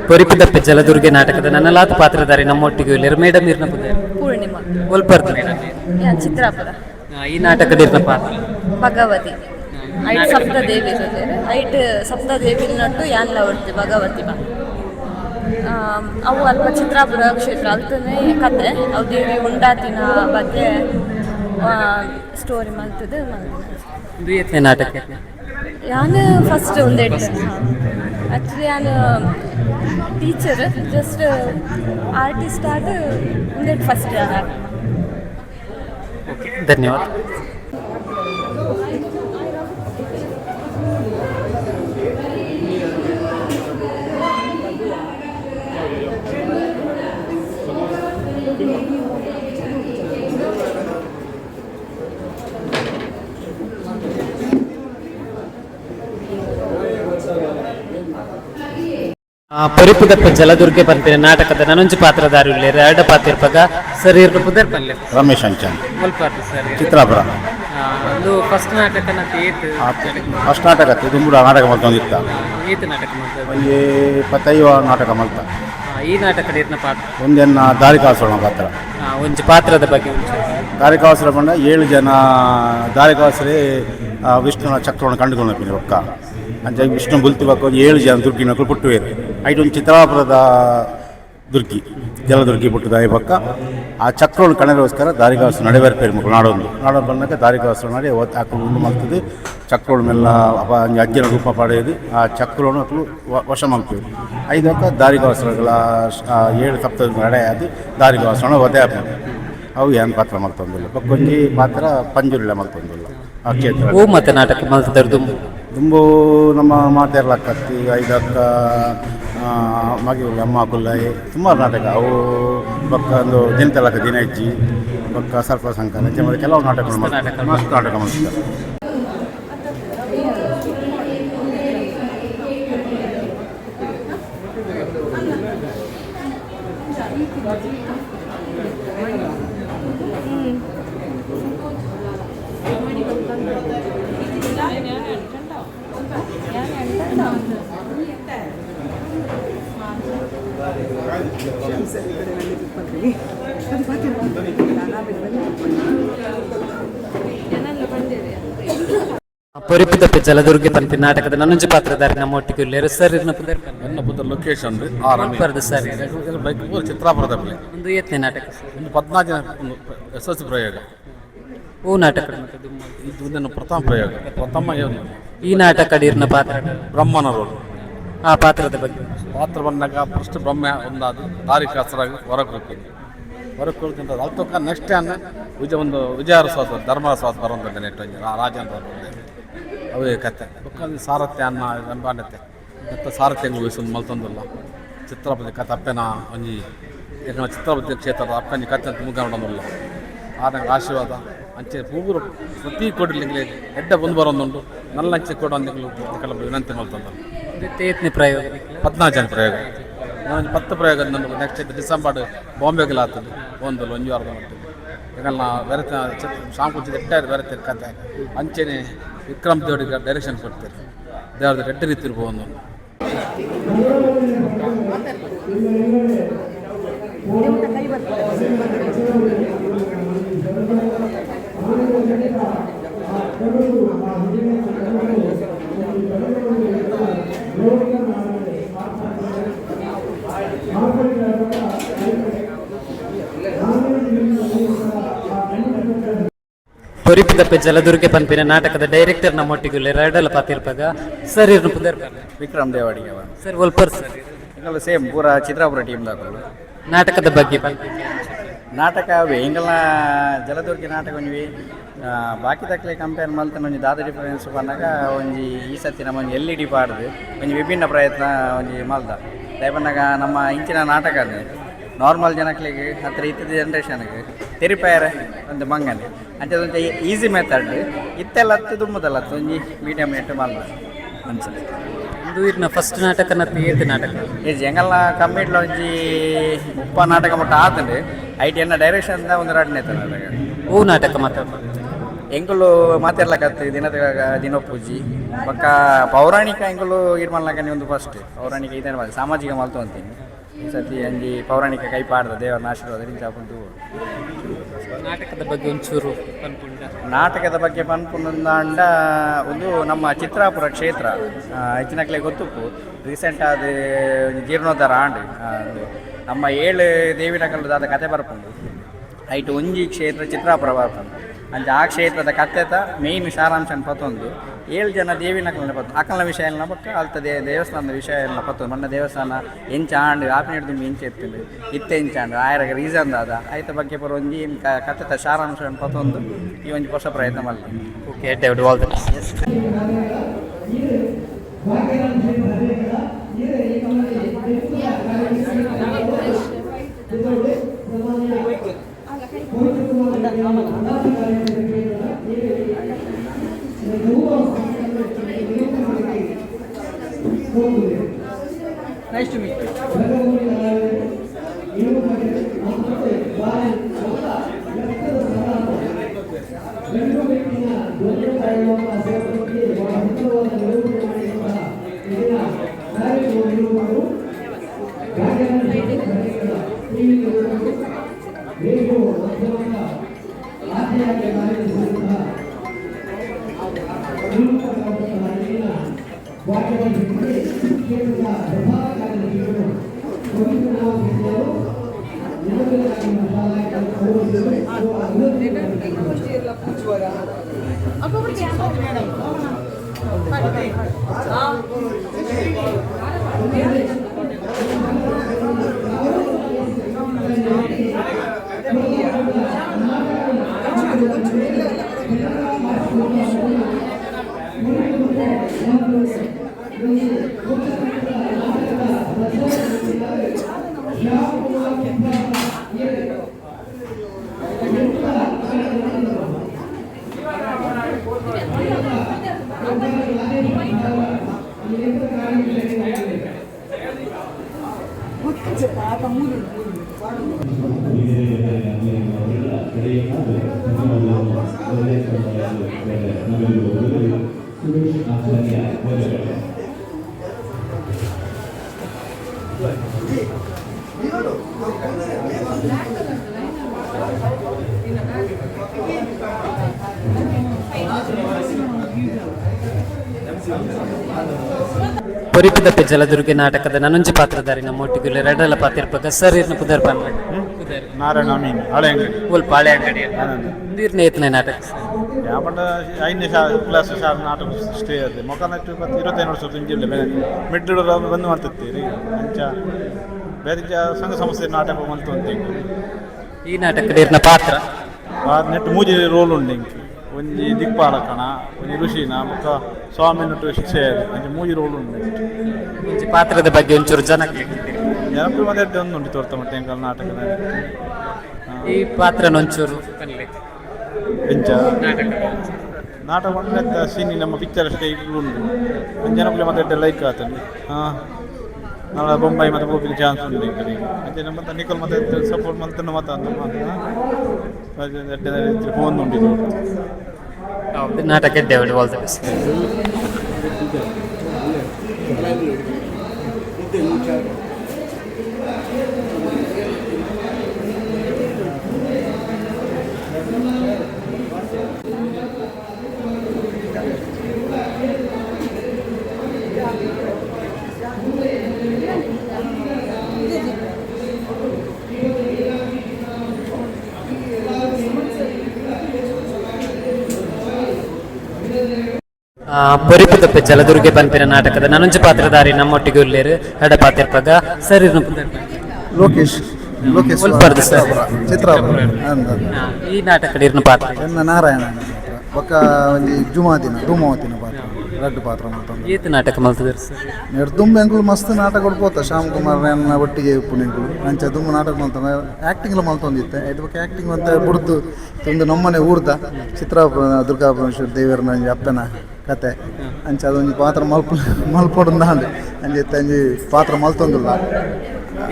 Poripidappe Jaladurge ನಾಟಕದ ನನ್ನಲಾತ ಪಾತ್ರಧಾರಿ ನಮ್ಮೊಟ್ಟಿಗೆ ಇಲ್ಲರು ಮೇಡಮ್ ಇರ್ನ ಪುದರ್ ಪೂರ್ಣಿಮಾ ಒಲ್ಪರ್ತಾರೆ ಚಿತ್ರಾಪುರ ಈ ನಾಟಕದ ಇರ್ನ ಪಾತ್ರ ಭಗವತಿ ಐಟ್ ಸಪ್ತದೇವಿ ಇರೋದೇನೆ ಐಟ್ ಸಪ್ತದೇವಿ ನಟ್ಟು ಯಾನ್ಲ ಹೊಡ್ತಿ ಭಗವತಿ ಬಾ ಅವು ಅಲ್ಪ ಚಿತ್ರಾಪುರ ಕ್ಷೇತ್ರ ಅಲ್ತನೇ ಕತೆ ಅವು ದೇವಿ ಉಂಡಾತಿನ ಬಗ್ಗೆ ಸ್ಟೋರಿ ಮಲ್ತದೆ ದ್ವಿಯತ್ನೆ ನಾಟಕ ಯಾನು ಫಸ್ಟ್ ಒಂದೆಡ್ ಆ್ಯಕ್ಚುಲಿ ನಾನು ಟೀಚರ್ ಜಸ್ಟ್ ಆರ್ಟಿಸ್ಟ್ ಆದ ಒಂದೆಡ್ ಫಸ್ಟ್ ಧನ್ಯವಾದ. ಪರಿಪುದಪ್ಪ ಜಲದುರ್ಗೆ ಪಂಪಿನ ನಾಟಕದ ನನೊಂಜಿ ಪಾತ್ರಧಾರಿ ಉಳ್ಳೇರು ಎರಡು ಪಾತ್ರ ಸರ್ ಇರ್ನ ಪುದರ್ ಪಲ್ಲೆ ರಮೇಶ್ ಅಂಚನ್ ಒಲ್ಪಾರ್ದು ಸರ್ ಚಿತ್ರಾಪುರ ಒಂದು ಫಸ್ಟ್ ನಾಟಕನ ಏತ್ ಫಸ್ಟ್ ನಾಟಕ ತುಂಬುಡ ನಾಟಕ ಮಲ್ತೊಂದಿತ್ತ ಏತ್ ನಾಟಕ ಮಾಡ್ತಾರೆ ಒಂಜಿ 25 ನಾಟಕ ಮಲ್ತ ಈ ನಾಟಕದ ಇರ್ನ ಪಾತ್ರ ಒಂದೆನ್ನ ದಾರಿಕಾಸುರನ ಪಾತ್ರ ಒಂಜಿ ಪಾತ್ರದ ಬಗ್ಗೆ ದಾರಿಕಾಸುರ ಬಂದ 7 ಜನ ದಾರಿಕಾಸುರೇ ವಿಷ್ಣುನ ಚಕ್ರವನ್ನು ಕಂಡುಕೊಂಡು ಒಕ್ಕ ಅಂಚ ವಿಷ್ಣು ಬುಲ್ತಿ ಬಕ್ಕ 7 ಜನ ದುರ್ಗಿನಕ್ಕಳು ಪುಟ್ಟುವೇರು ಐಟೊಂದು ಚಿತ್ರಾಪುರದ ದುರ್ಗಿ ಜಲದುರ್ಗಿ ಪುಟ್ಟದ ಐ ಪಕ್ಕ ಆ ಚಕ್ರವನ್ನು ಕಣಗೋಸ್ಕರ ದಾರಿಕಾಸು ನಡೆಬರ್ಪೇರು ಮಕ್ಕಳು ನಾಡೊಂದು ಬಂದಾಗ ದಾರಿಕಾಸು ನಡೆ ಆಕಳು ಉಂಡು ಮಾಡ್ತದೆ ಚಕ್ರಗಳು ಮೆಲ್ಲ ಅಜ್ಜನ ರೂಪ ಪಡೆಯೋದು ಆ ಚಕ್ರವನ್ನು ಮಕ್ಕಳು ವಶ ಮಾಡ್ತೀವಿ ಐದಕ್ಕ ದಾರಿಕಾಸುರಗಳ 7 ಸಪ್ತ ನಡೆ ಅದು ದಾರಿಕಾಸುರನ ಒದೆ ಹಾಕ್ತಾರೆ ಅವು ಏನು ಪಾತ್ರ ಮಾಡ್ತಂದಿಲ್ಲ ಬಕ್ಕೊಂಜಿ ಪಾತ್ರ ಪಂಜುರಿಲ್ಲ ಮಾಡ್ತಂದಿಲ್ಲ ಆ ಕ್ಷೇತ್ರ ಓ ಮತ್ತೆ ನಾಟಕ ಮಾಡ್ತಾರೆ ತುಂಬು ನಮ್ಮ ಮಾತೆರ್ಲ ಕತ್ತಿ ಐದಕ್ಕ ಮಗಿಲ್ಲ ಅಮ್ಮ ಕುಲ್ಲಾಯಿ ಸುಮಾರು ನಾಟಕ ಅವು ಪಕ್ಕ ಒಂದು ದಿನತಲಕ ದಿನಜ್ಜಿ ಪಕ್ಕ ಸರ್ಪ ಸಂಕಲ ಮತ್ತು ಕೆಲವು ನಾಟಕಗಳು ಮಸ್ತ್ ನಾಟಕ ಮಾಡ್ತಾರೆ. ಪರಿಪುದಪ್ಪೆ ಜಲದುರ್ಗೆ ಪಂಪಿ ನಾಟಕದ ನನೊಂಜಿ ಪಾತ್ರಧಾರಿ ನಮ್ಮೊಟ್ಟಿಗೆ ಇಲ್ಲೇರು ಸರ್ ಇರ್ನ ಪುದರ್ ನನ್ನ ಪುತ್ರ ಲೊಕೇಶನ್ ಒಲ್ಪಾರ್ದು ಸರ್ ಚಿತ್ರಾಪುರದ ಬೆಲೆ ಒಂದು ಏತ್ನೆ ನಾಟಕ ಒಂದು 14 ಜನ ಯಶಸ್ವಿ ಪ್ರಯೋಗ ಓ ನಾಟಕ ಇದು ನನ್ನ ಪ್ರಥಮ ಪ್ರಯೋಗ ಪ್ರಥಮ ಈ ನಾಟಕ ಇರ್ನ ಪಾತ್ರ ಬ್ರಹ್ಮನ ರೋಲ್ ಆ ಪಾತ್ರದ ಬಗ್ಗೆ ಪಾತ್ರ ಬಂದಾಗ ಫಸ್ಟ್ ಬ್ರಹ್ಮ ಒಂದಾದ ದಾರಿಕಾಸರಾಗಿ ಹೊರಗೆ ಕೊಡ್ತಿಂತ ಅಲ್ತಕ್ಕ ನೆಕ್ಸ್ಟ್ ಅನ್ನ ಒಂದು ವಿಜಯೋತ್ಸವ ಧರ್ಮೋತ್ಸವ ಬರುವಂಥದ್ದು ನೆಟ್ಟು ರಾಜೇಂದ್ರ ಅವೇ ಕತೆ ಬುಕ್ಕಲ್ಲಿ ಸಾರಥ್ಯ ಅನ್ನ ಗಂಬಾಂಡತೆ ಮತ್ತು ಸಾರಥ್ಯಂಗೆ ವಹಿಸೋದು ಮಲ್ತೊಂದಿಲ್ಲ ಚಿತ್ರಪತಿ ಕತೆ ಅಪ್ಪೆನ ಒಂಜಿ ಈಗ ಚಿತ್ರಪತಿ ಕ್ಷೇತ್ರದ ಅಪ್ಪನ ಕತೆ ಅಂತ ಮುಗ ನೋಡೋದಿಲ್ಲ ಆದಾಗ ಆಶೀರ್ವಾದ ಅಂಚೆ ಪೂರು ಪ್ರತಿ ಕೊಡಲಿಂಗ್ಲಿ ಎಡ್ಡ ಬಂದು ಬರೋದುಂಟು ನಲ್ಲ ಅಂಚೆ ಕೊಡೋ ಕೆಲವು ವಿನಂತಿ ಮಲ್ತೊಂದಲ್ಲ ಏತ್ನೆ ಪ್ರಯೋಗ 14 ಜನ ಪ್ರಯೋಗ ನಾನು 10 ಪ್ರಯೋಗ ನನಗೆ ನೆಕ್ಸ್ಟ್ ಡಿಸೆಂಬರ್ ಬಾಂಬೆಗೆಲ್ಲ ಆಗ್ತದೆ ಒಂದು ವಾರದ ಮಟ್ಟಿಗೆ ಈಗ ನಾ ಬೆರೆತ ಶಾಂಕುಚಿದ ಎಟ್ಟಾರು ಬೆರೆತೀರಿ ಕತೆ ಅಂಚೆನೆ ವಿಕ್ರಮ್ ದೇವರಿಗೆ ಡೈರೆಕ್ಷನ್ ಕೊಡ್ತೀರಿ ದೇವ್ರದ್ದು ಎಟ್ಟ ರೀತಿ ಇರ್ಬೋದು ಪರಿಪುದಪ್ಪೆ ಜಲದುರ್ಗೆ ಪಂಪಿನ ನಾಟಕದ ಡೈರೆಕ್ಟರ್ ನಮ್ಮೊಟ್ಟಿಗೆ ಎರಡಲ್ಲ ಪಾತಿರ್ಪಾಗ ಸರ್ ಇರ್ನ ಪುದರ್ ವಿಕ್ರಮ್ ದೇವಾಡಿಗೆ ಸರ್ ಒಲ್ಪರ್ ಸರ್ ಹಿಂಗೆಲ್ಲ ಸೇಮ್ ಪೂರ ಚಿತ್ರಾಪುರ ಟೀಮ್ ದಾಖಲು ನಾಟಕದ ಬಗ್ಗೆ ನಾಟಕ ಅವೆ ಹಿಂಗೆಲ್ಲ ಜಲದುರ್ಗಿ ನಾಟಕ ಒಂಜಿ ಬಾಕಿ ತಕ್ಕಲೆ ಕಂಪೇರ್ ಮಲ್ತನ ಒಂಜಿ ದಾದ ಡಿಫರೆನ್ಸ್ ಬಂದಾಗ ಒಂಜಿ ಈ ಸತಿ ನಮ್ಮ ಒಂದು LED ಪಾಡ್ದು ಒಂಜಿ ವಿಭಿನ್ನ ಪ್ರಯತ್ನ ಒಂಜಿ ಮಲ್ದ ದಯಪಂದಾಗ ನಮ್ಮ ಇಂಚಿನ ನಾಟಕ ನಾರ್ಮಲ್ ಜನಕ್ಲಿಗೆ ಹತ್ತಿರ ಇತ್ತಿದ ಜನ್ರೇಷನ್ಗೆ ತೆರಿಪಾಯರ ಒಂದು ಮಂಗನೆ ಅಂಚದೊಂದು ಈಸಿ ಮೆಥಡ್ ಇತ್ತೆಲ್ಲ ತುಂಬದಲ್ಲ ಒಂಜಿ ಮೀಡಿಯಮ್ ನೆಟ್ಟು ಮಲ್ದ ಅನ್ಸುತ್ತೆ ಇದು ಇರ್ನ ಫಸ್ಟ್ ನಾಟಕನ ಏತ್ ನಾಟಕ ಏಜ್ ಹೆಂಗಲ್ಲ ಕಮ್ಮಿಟ್ಲ ಒಂಜಿ 30 ನಾಟಕ ಮಟ್ಟ ಆತಂಡು ಐಟಿ ಎನ್ನ ಡೈರೆಕ್ಷನ್ ಒಂದು 2ನೇ ನಾಟಕ ಓ ನಾಟಕ ಮಾತ್ರ ಎಂಕುಲು ಮಾತೆರ್ಲಕತ್ತು ದಿನಪೂಜಿ ಬೊಕ್ಕ ಪೌರಾಣಿಕ ಎಂಕುಲು ಇರ್ಮಲ್ನಕನೆ ಒಂದು ಫಸ್ಟ್ ಪೌರಾಣಿಕ ಇದನ್ನು ಸಾಮಾಜಿಕ ಮಲ್ತು ಅಂತೀನಿ ಈ ಸತಿ ಅಂಜಿ ಪೌರಾಣಿಕ ಕೈ ಪಾಡ್ದ ದೇವರ ಆಶೀರ್ವಾದ ಇಂಚಾಪುಂಡು. ನಾಟಕದ ಬಗ್ಗೆ ಒಂಚೂರು ನಾಟಕದ ಬಗ್ಗೆ ಪನ್ಪುಂಡ ಒಂದು ನಮ್ಮ ಚಿತ್ರಾಪುರ ಕ್ಷೇತ್ರ ಹೆಚ್ಚಿನಕ್ಲೆ ಗೊತ್ತುಪ್ಪು ರೀಸೆಂಟ್ ಆದ ಜೀರ್ಣೋದ್ಧಾರ ಆಂಡು ನಮ್ಮ 7 ದೇವಿನ ಕಲ್ಲುದಾದ ಕತೆ ಬರ್ಪುಂಡು ಐಟು ಒಂಜಿ ಕ್ಷೇತ್ರ ಚಿತ್ರಾಪುರ ಬರ್ಪುಂಡು ಅಂಚ ಆ ಕ್ಷೇತ್ರದ ಕಥೆತ ಮೇಯ್ನ್ ಸಾರಾಂಶ ಪತ್ತೊಂದು 7 ಜನ ದೇವಿನ ಕಲ್ನ ಪತ್ತು ಅಕಲ್ನ ವಿಷಯ ಎಲ್ಲ ಪಕ್ಕ ಅಲ್ತ ದೇವಸ್ಥಾನದ ವಿಷಯ ಎಲ್ಲ ಪತ್ತೊಂದು ಮೊನ್ನೆ ದೇವಸ್ಥಾನ ಎಂಚ ಆಂಡು ಆಪಿನ ಹಿಡಿದು ಎಂಚ ಎತ್ತಿಂಡು ಇತ್ತೆ ಎಂಚಾಂಡು ಆಯರ ರೀಸನ್ ದಾದ ಆಯ್ತ ಬಗ್ಗೆ ಪರ ಒಂಜಿ ಕಥೆತ ಸಾರಾಂಶ ಪತ್ತೊಂದು ಈ ಒಂಜಿ ಹೊಸ ಪ್ರಯತ್ನ ಮಲ್ಲ. Nice to meet you. ಪರಿಪಿದಪ್ಪೆ Jaladurge ನಾಟಕದ ನನೊಂಜಿ ಪಾತ್ರಧಾರಿ ನಮ್ಮೊಟ್ಟಿಗೆ ರೆಡಲ ಪಾತಿರ್ಪಗ ಸರ್ ಇರ್ನ ಪುದರ್ ಪನ್ಲ ನಾರಾಯಣ ಮೀನ್ ಹಳೆ ಅಂಗಡಿ ಒಲ್ಪ ಹಳೆ ಅಂಗಡಿ ನೀರ್ನ ಏತನೆ ನಾಟಕ ಯಾಪಂಡ 5ನೇ ಕ್ಲಾಸ್ ನಾಟಕ ಸ್ಟೇ ಅದೇ ಮೊಕನಟ್ಟು 25 ವರ್ಷ ಇಂಜಿಲ್ಲ ಮಿಡ್ಲ್ ಬಂದು ಮಾಡ್ತಿರ್ತೀರಿ ಅಂಚ ಬೇರೆ ಸಂಘ ಸಂಸ್ಥೆ ನಾಟಕ ಬಂತು ಅಂತ ಈ ನಾಟಕದ ಇರ್ನ ಪಾತ್ರ ನೆಟ್ಟು ಮೂಜಿ ರೋಲ್ ಉಂಡು ಇಂಕ್ ಒಂಜಿ ದಿಕ್ಪಾಲಕಣ ಒಂಜಿ ಋಷಿನ ಬೊಕ್ಕ ಸ್ವಾಮಿನಟ್ಟು ಶಿಕ್ಷೆ ಒಂಜಿ ಮೂಜಿ ರೋಲ್ ಉಂಡು ಒಂಜಿ ಪಾತ್ರದ ಬಗ್ಗೆ ಒಂಚೂರು ಜನಕ್ಕೆ ಜನಪ್ರಿಯ ಮತ್ತೆ ಒಂದು ಉಂಟು ತೋರ್ತ ಮಟ್ಟ ಎಂಕಲ್ ನಾಟಕದ ಈ ಪಾತ್ರ ಒಂಚೂರು ಎಂಚ ನಾಟಕ ಬಂದ ಸೀನಿ ನಮ್ಮ ಪಿಕ್ಚರ್ ಅಷ್ಟೇ ಉಂಟು ಒಂದು ಜನಪ್ರಿಯ ಮತ್ತೆ ಲೈಕ್ ಆತನು ನಾಳೆ ಬೊಂಬೈ ಮತ್ತು ಹೋಗ್ಲಿಕ್ಕೆ ಚಾನ್ಸ್ ಉಂಟು ಈ ಅಂಚೆ ಮತ್ತೆ ನಿಖಲ್ ಮತ್ತೆ ಸಪೋರ್ಟ್ ಮತ್ತೆ ಫೋನ್ ಉಂಟು ನಾಟಕ ಪರಿಪಿದಪ್ಪೆ ಜಲದುರ್ಗೆ ಪನ್ಪಿನ ನಾಟಕದ ನನೊಂಜಿ ಪಾತ್ರಧಾರಿ ನಮ್ಮೊಟ್ಟಿಗೆ ಉಳ್ಳೇರು ಎಡ ಪಾತಿರ್ಪಗ ಸರಿ ಲೋಕೇಶ್ ಸರ್ ಚಿತ್ರಾಪುರ ಈ ನಾಟಕದ ಇರ್ನ ಪಾತ್ರ ನಾರಾಯಣ ಬೊಕ್ಕ ಒಂಜಿ ಜುಮಾದಿನ ಧೂಮಾವತಿನ ಪಾತ್ರ ರಡ್ಡು ಪಾತ್ರ ಮಾಡ್ತಾನೆ ಈತ ನಾಟಕ ಮಲ್ತದ್ರಿ ಸರ್ ಎರಡು ದುಂಬು ಎಂಕುಲು ಮಸ್ತ್ ನಾಟಕ ಪೋತ ಶ್ಯಾಮ್ ಕುಮಾರ್ ಎನ್ನ ಒಟ್ಟಿಗೆ ಉಪ್ಪುನ ಎಂಕುಲು ಅಂಚ ದುಂಬು ನಾಟಕ ಮಾಡ್ತಾನೆ ಆ್ಯಕ್ಟಿಂಗ್ಲ ಮಲ್ತೊಂದಿತ್ತೆ ಐದು ಬಗ್ಗೆ ಆ್ಯಕ್ಟಿಂಗ್ ಅಂತ ಬುಡ್ದು ಒಂದು ನಮ್ಮನೆ ಊರ್ದ ಚಿತ್ರಾಪುರ ದುರ್ಗಾಪರಮೇಶ್ವರ ದೇವರನ ಅಪ್ಪನ ಕತೆ ಅಂಚ ಅದೊಂದು ಪಾತ್ರ ಮಲ್ಪೊಡು ಹಾಂಡು ಅಂಜಿ ಅಂಜಿ ಪಾತ್ರ ಮಲ್ತೊಂದಿಲ್ಲ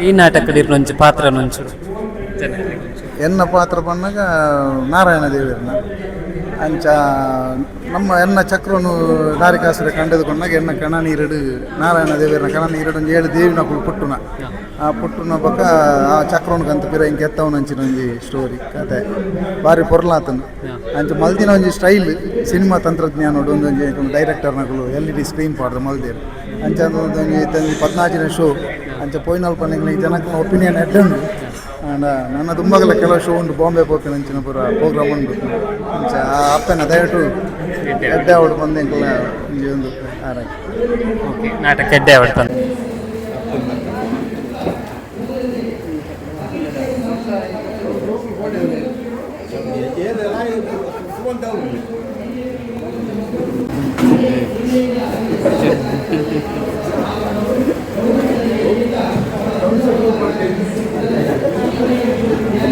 ಈ ನಾಟಕದ ಒಂಜಿ ಪಾತ್ರ ನೊಂಚು ಎನ್ನ ಪಾತ್ರ ಬಂದಾಗ ನಾರಾಯಣ ದೇವರನ ಅಂಚ ನಮ್ಮ ಎನ್ನ ಚಕ್ರನು ದಾರಿಕಾಸುರ ಕಂಡೆದುಕೊಂಡಾಗ ಎನ್ನ ಕಣ ನೀರಡು ನಾರಾಯಣ ದೇವರ ಕಣ ನೀರಡು ಒಂದು 7 ದೇವಿನಕುಲು ಪುಟ್ಟುನ ಆ ಪುಟ್ಟುನ ಬೊಕ್ಕ ಆ ಚಕ್ರನು ಕಂತು ಪಿರ ಹಿಂಗೆ ಎತ್ತವನ ಅಂಚಿನ ಒಂಜಿ ಸ್ಟೋರಿ ಕತೆ ಭಾರಿ ಪೊರ್ಲಾತನು ಅಂಚ ಮಲ್ದಿನ ಒಂಜಿ ಸ್ಟೈಲ್ ಸಿನಿಮಾ ತಂತ್ರಜ್ಞಾನೋಡು ಒಂದೊಂಜಿ ಡೈರೆಕ್ಟರ್ನಕುಲು LED ಸ್ಕ್ರೀನ್ ಪಾಡ್ದು ಮಲ್ದೇರು ಅಂಚ ಒಂದು 14ನೇ ಶೋ ಅಂಚ ಪೋಯಿನಲ್ ಪನ್ನೆಂಗಿನ ಜನಕ್ಕೆ ಒಪಿನಿಯನ್ ಎಡ್ಡುಂಡು ನನ್ನ ತುಂಬಾಗಲ ಕೆಲವು ಶೋ ಉಂಟು ಬಾಂಬೆ ಪೋಪಿನ ಅಂಚಿನ ಪೂರ ಪ್ರೋಗ್ರಾಮ್ ಉಂಟು ಅಂಚ ಆ ಅಪ್ಪನ ದಯವಿಟ್ಟು ಎಡ್ಡೆ ಅವಡು ಬಂದೆಂಕಲ ಒಂದು ಆರಾಗಿ ನಾಟಕ ಎಡ್ಡೆ ಅವಡು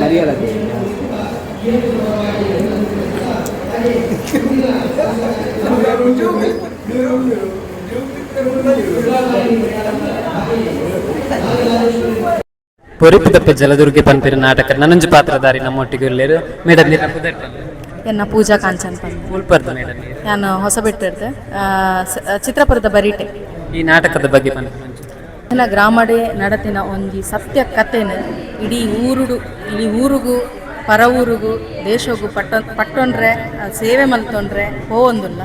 ಮರ್ಯಾದ ಪೊರಿಪುದಪ್ಪ ಜಲದುರ್ಗೆ ಪಂಪಿರ ನಾಟಕ ನನಂಜು ಪಾತ್ರಧಾರಿ ನಮ್ಮೊಟ್ಟಿಗೆ ಉಳ್ಳೇರು ಮೇಡಮ್ ಎನ್ನ ಪೂಜಾ ಕಾಂಚನ್ ಪಂದ್ ಉಳ್ಪರ್ದು ಮೇಡಮ್ ನಾನು ಹೊಸಬೆಟ್ಟಿರ್ದೆ ಚಿತ್ರಪುರದ ಬರೀಟೆ. ಈ ನಾಟಕದ ಬಗ್ಗೆ ಪಂಪಿರ ನನ್ನ ಗ್ರಾಮಡೆ ನಡತಿನ ಒಂಜಿ ಸತ್ಯ ಕಥೆನ ಇಡೀ ಊರಿಗೂ ಪರ ಊರಿಗೂ ದೇಶಗೂ ಪಟ್ಟೊಂಡ್ರೆ ಸೇವೆ ಮಲ್ತೊಂಡ್ರೆ ಹೋವೊಂದುಲ್ಲ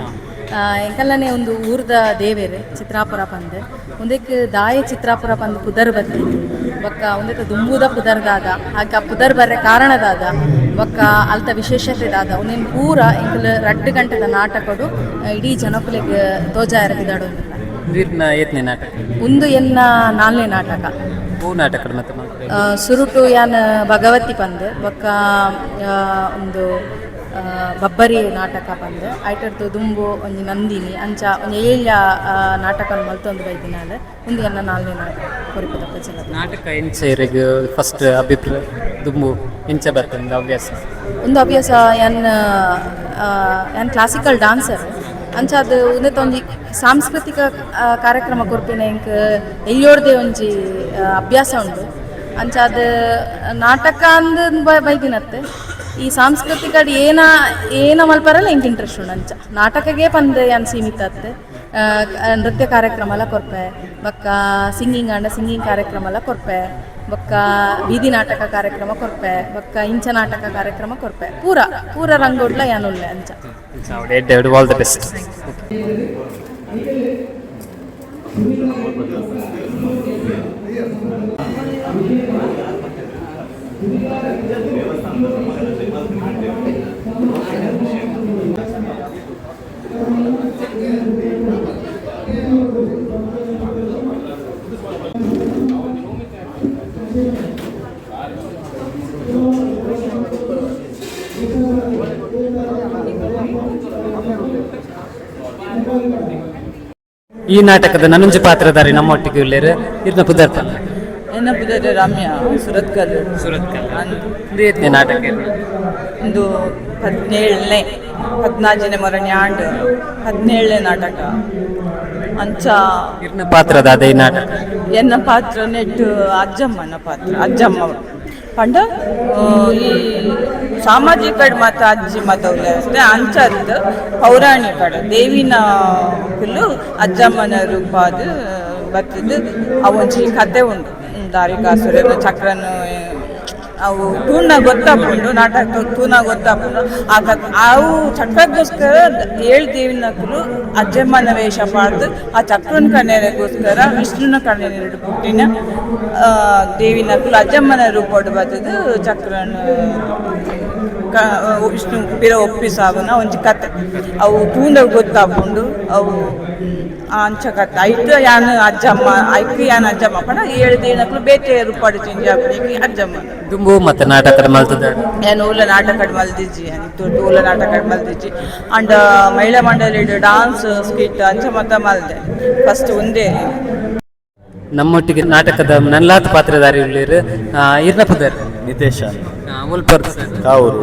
ಎಂಕಲ್ಲನೆ ಒಂದು ಊರ್ದ ದೇವೇರೆ ಚಿತ್ರಾಪುರ ಪಂದ್ ಒಂದಕ್ಕೆ ದಾಯ ಚಿತ್ರಾಪುರ ಪಂದ್ ಪುದರ್ ಬತ್ತಿ ಬೊಕ್ಕ ಒಂದಕ್ಕೆ ದುಂಬುದ ಪುದರ್ದಾದ ಹಾಗೆ ಆ ಪುದರ್ ಬರ್ರೆ ಕಾರಣದಾದ ಬೊಕ್ಕ ಅಲ್ತ ವಿಶೇಷತೆದಾದ ಒಂದೇನು ಪೂರ ಎಂಕಲ್ 2 ಗಂಟೆದ ನಾಟಕಡು ಇಡೀ ಜನಕುಲೆಗೆ ತೋಜಾರ ಬಿದಾಡೋದಿಲ್ಲ. ಏತ್ನೇ ನಾಟಕ ಒಂದು ಎನ್ನ 4ನೇ ನಾಟಕ ಹೂ ನಾಟಕ ಮತ್ತೆ ಸುರುಟು ಯಾನ್ ಭಗವತಿ ಪಂದ್ ಬೊಕ್ಕ ಒಂದು ಬಬ್ಬರಿ ನಾಟಕ ಪಂದ್ ಐಟರ್ದು ದುಂಬು ಒಂಜಿ ನಂದಿನಿ ಅಂಚ ಒಂದು 7 ನಾಟಕ ಮಲ್ತೊಂದು ಬೈದಿನಾಲ್ ಒಂದು ಎನ್ನ 4ನೇ ನಾಟಕ ಕೊರಿಪದಪ್ಪ ಜಲ ನಾಟಕ ಎಂಚೆರೆಗ್ ಫಸ್ಟ್ ಅಭಿಪ್ರಾಯ ದುಂಬು ಎಂಚ ಬರ್ತಂದ ಹವ್ಯಾಸ ಒಂದು ಹವ್ಯಾಸ ಯಾನ್ ಕ್ಲಾಸಿಕಲ್ ಡಾನ್ಸರ್ ಅಂಚ ಅದು ಉನ್ನತ ಒಂಜಿ ಸಾಂಸ್ಕೃತಿಕ ಕಾರ್ಯಕ್ರಮ ಕೊರ್ಪಿನ ಇಂಕ್ ಎಯ್ಯೋಡ್ದೆ ಒಂಜಿ ಅಭ್ಯಾಸ ಉಂಡು ಅಂಚ ಅದು ನಾಟಕ ಅಂದ್ ಬೈದಿನತ್ತೆ ಈ ಸಾಂಸ್ಕೃತಿಕ ಏನ ಮಲ್ಪರಲ್ಲ ಇಂಕ್ ಇಂಟ್ರೆಸ್ಟ್ ಉಂಡು ಅಂಚ ನಾಟಕಗೆ ಪಂದ್ ಯಾನ್ ಸೀಮಿತ ಅತ್ತೆ ನೃತ್ಯ ಕಾರ್ಯಕ್ರಮ ಎಲ್ಲ ಕೊರ್ಪೆ ಬೊಕ್ಕ ಸಿಂಗಿಂಗ್ ಕಾರ್ಯಕ್ರಮ ಎಲ್ಲ ಕೊರ್ಪೆ ಬೊಕ್ಕ ಬೀದಿ ನಾಟಕ ಕಾರ್ಯಕ್ರಮ ಕೊರ್ಪೆ ಬೊಕ್ಕ ಇಂಚ ನಾಟಕ ಕಾರ್ಯಕ್ರಮ ಕೊರ್ಪೆ ಪೂರ ರಂಗೋಡ್ಲ ಯಾನುಲ್ಲೆ ಅಂಚ ಆಲ್ ದ ಬೆಸ್ಟ್. ಈ ನಾಟಕದ ನನಂಜು ಪಾತ್ರಧಾರಿ ನಮ್ಮೊಟ್ಟಿಗೆ ಉಳ್ಳೇರು ಇರ್ನ ಪುದರ್ಪ ಎನ್ನ ಪುದರ್ ರಮ್ಯಾ ಸುರತ್ಕಲ್ ಏತ್ನೇ ನಾಟಕ ಒಂದು 14ನೇ ಮೊರಣ್ಯಾಂಡ್ 17ನೇ ನಾಟಕ ಅಂಚ ಇರ್ನ ಪಾತ್ರದ ಈ ನಾಟಕ ಎನ್ನ ಪಾತ್ರ ನೆಟ್ಟು ಅಜ್ಜಮ್ಮನ ಪಾತ್ರ ಅಜ್ಜಮ್ಮ ಪಂಡ ಈ ಸಾಮಾಜಿಕ ಮತ್ತು ಅಜ್ಜಿ ಮತವ್ಲೆ ಅಷ್ಟೇ ಅಂಚದ್ ಪೌರಾಣಿಕ ದೇವಿನ ಫುಲ್ಲು ಅಜ್ಜಮ್ಮನ ರೂಪಾದ ಬರ್ತದ್ದು ಅವೊಂಜಿ ಕತೆ ಉಂಡು ದಾರಿಕಾಸುರನ ಚಕ್ರನು ಅವು ತೂನ ಗೊತ್ತಾಪುಂಡು ನಾಟಕ ತೂನ ಗೊತ್ತಾಪುಂಡು ಅವು ಚಕ್ರಕ್ಕೋಸ್ಕರ 7 ದೇವಿನಕುಲು ಅಜ್ಜಮ್ಮನ ವೇಷ ಪಾಡ್ದು ಆ ಚಕ್ರನ ಕಣ್ಣೆರೆಗೋಸ್ಕರ ವಿಷ್ಣುನ ಕಣ್ಣೆರೆಡು ಪುಟ್ಟಿನ ದೇವಿನಕುಲು ಅಜ್ಜಮ್ಮನ ರೂಪಡು ಬರ್ತದು ಚಕ್ರನ ವಿಷ್ಣು ಪಿರ ಒಪ್ಪಿಸಾವನ ಒಂಜಿ ಕತೆ ಅವು ತೂಂದ ಗೊತ್ತಾಪುಂಡು ಅವು ಅಂಚ ಕತೆ ಐಟ್ ಯಾನ್ ಅಜ್ಜಮ್ಮ ಪಂಡ 7 ದೇವಿನಕುಲು ಬೇತೆ ರೂಪಾಡು ಚೇಂಜ್ ಆಪುನಿಗೆ ಅಜ್ಜಮ್ಮ ದುಂಬು ಮತ್ತೆ ನಾಟಕ ಮಲ್ತದ ಏನು ಊಲ ನಾಟಕ ಮಲ್ದಿಜ್ಜಿ ದೊಡ್ಡ ಊಲ ನಾಟಕ ಮಲ್ದಿಜ್ಜಿ ಅಂಡ್ ಮಹಿಳಾ ಮಂಡಳಿ ಡಾನ್ಸ್ ಸ್ಕಿಟ್ ಅಂಚ ಮತ್ತ ಮಲ್ದೆ ಫಸ್ಟ್ ಒಂದೇ ನಮ್ಮೊಟ್ಟಿಗೆ ನಾಟಕದ ನಲ್ಲಾತ್ ಪಾತ್ರಧಾರಿ ಉಳ್ಳೇರು ಇರ್ನ ಪುದರ್ ನಿತೇಶ ಮುಲ್ಪರ್ ಕಾವೂರು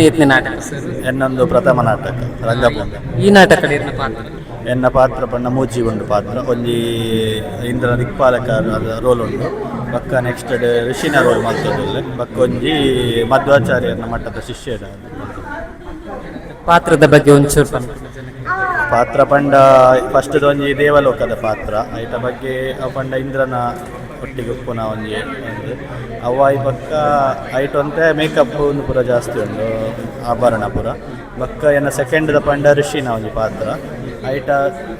ಏತ್ನೇ ನಾಟಕ ಸರ್ ಎನ್ನೊಂದು ಪ್ರಥಮ ನಾಟಕ ರಂಗಭೂಮಿ. ಈ ನಾಟಕ ಇರ್ನ ಪಾತ್ರ ಎನ್ನ ಪಾತ್ರ ಪಂಡ ಮೂಜಿ ಉಂಡು ಪಾತ್ರ ಒಂಜಿ ಇಂದ್ರ ದಿಕ್ಪಾಲಕ ರೋಲ್ ಉಂಡು ಬಕ್ಕ ನೆಕ್ಸ್ಟ್ ಋಷಿನ ರೋಲ್ ಮಾಡ್ತದೆ ಬಕ್ಕ ಒಂಜಿ ಮಧ್ವಾಚಾರ್ಯನ ಮಟ್ಟದ ಶಿಷ್ಯನ ಪಾತ್ರದ ಬಗ್ಗೆ ಒಂಚೂರು ಪನ್ಪುನ ಪಾತ್ರ ಪಂಡ ಫಸ್ಟ್ ಒಂಜಿ ದೇವಲೋಕದ ಪಾತ್ರ ಐಟ ಬಗ್ಗೆ ಅವು ಪಂಡ ಇಂದ್ರನ ಒಟ್ಟಿಗೆ ಉಪ್ಪುನ ಒಂಜಿ ಒಂದು ಅವಾಯಿ ಬಕ್ಕ ಐಟ್ ಅಂತೆ ಮೇಕಪ್ ಒಂದು ಪೂರ ಜಾಸ್ತಿ ಉಂಡು ಆಭರಣ ಪೂರ ಬಕ್ಕ ಏನ ಸೆಕೆಂಡ್ದ ಪಂಡ ಋಷಿನ ಒಂಜಿ ಪಾತ್ರ ಐಟ